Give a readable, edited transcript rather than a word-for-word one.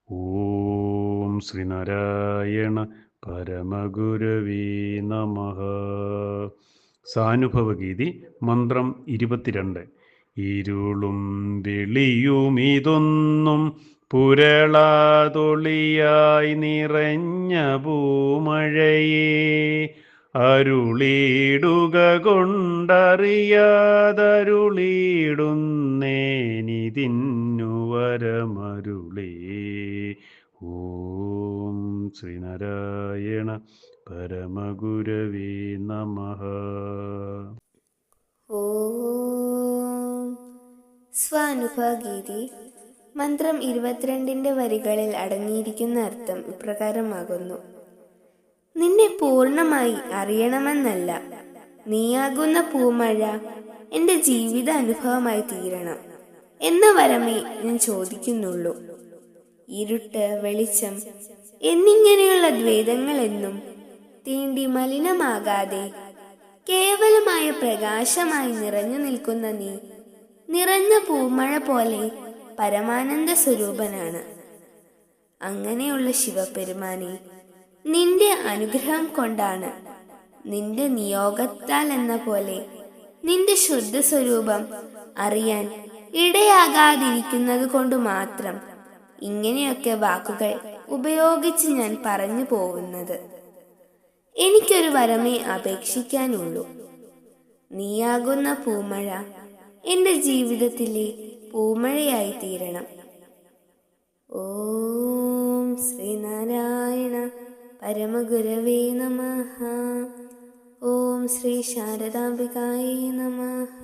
ഓം ശ്രീനാരായണ പരമഗുരവേ നമഃ. സാനുഭവഗീതി മന്ത്രം 22. ഇരുളും വെളിയും ഇതൊന്നും പുരളാതൊളിയായി നിറഞ്ഞ പൂമഴയേ, അരുളിയിടുക കൊണ്ടറിയാതരുളിയിടുന്നേനിതിന്നു വരമരുളേ. ഓം ശ്രീനാരായണ പരമഗുരവേ നമഃ. ഓം സ്വാനുഭവഗീതി മന്ത്രം 22 വരികളിൽ അടങ്ങിയിരിക്കുന്ന അർത്ഥം ഇപ്രകാരമാകുന്നു. നിന്നെ പൂർണ്ണമായി അറിയണമെന്നല്ല, നീയാകുന്ന പൂമഴ എൻ്റെ ജീവിത അനുഭവമായി തീരണം എന്ന വരമേ ഞാൻ ചോദിക്കുന്നുള്ളൂ. ഇരുട്ട്, വെളിച്ചം എന്നിങ്ങനെയുള്ള ദ്വൈതങ്ങളെന്നും തീണ്ടി മലിനമാകാതെ കേവലമായ പ്രകാശമായി നിറഞ്ഞു നിൽക്കുന്ന നീ നിറഞ്ഞ പൂമഴ പോലെ പരമാനന്ദ സ്വരൂപനാണ്. അങ്ങനെയുള്ള ശിവപെരുമാനെ, നിന്റെ അനുഗ്രഹം കൊണ്ടാണ്, നിന്റെ നിയോഗത്താൽ എന്ന പോലെ നിന്റെ ശുദ്ധ സ്വരൂപം അറിയാൻ ഇടയാകാതിരിക്കുന്നത് കൊണ്ട് മാത്രം ഇങ്ങനെയൊക്കെ വാക്കുകൾ ഉപയോഗിച്ച് ഞാൻ പറഞ്ഞു പോകുന്നത്. എനിക്കൊരു വരമേ അപേക്ഷിക്കാനുള്ളൂ. നീയാകുന്ന പൂമഴ എൻ്റെ ജീവിതത്തിലെ പൂമഴയായി തീരണം. ഓം ശ്രീനാരായണ പരമഗുരവേ നമഃ. ഓം ശ്രീ ശാരദാംബികായേ നമഃ.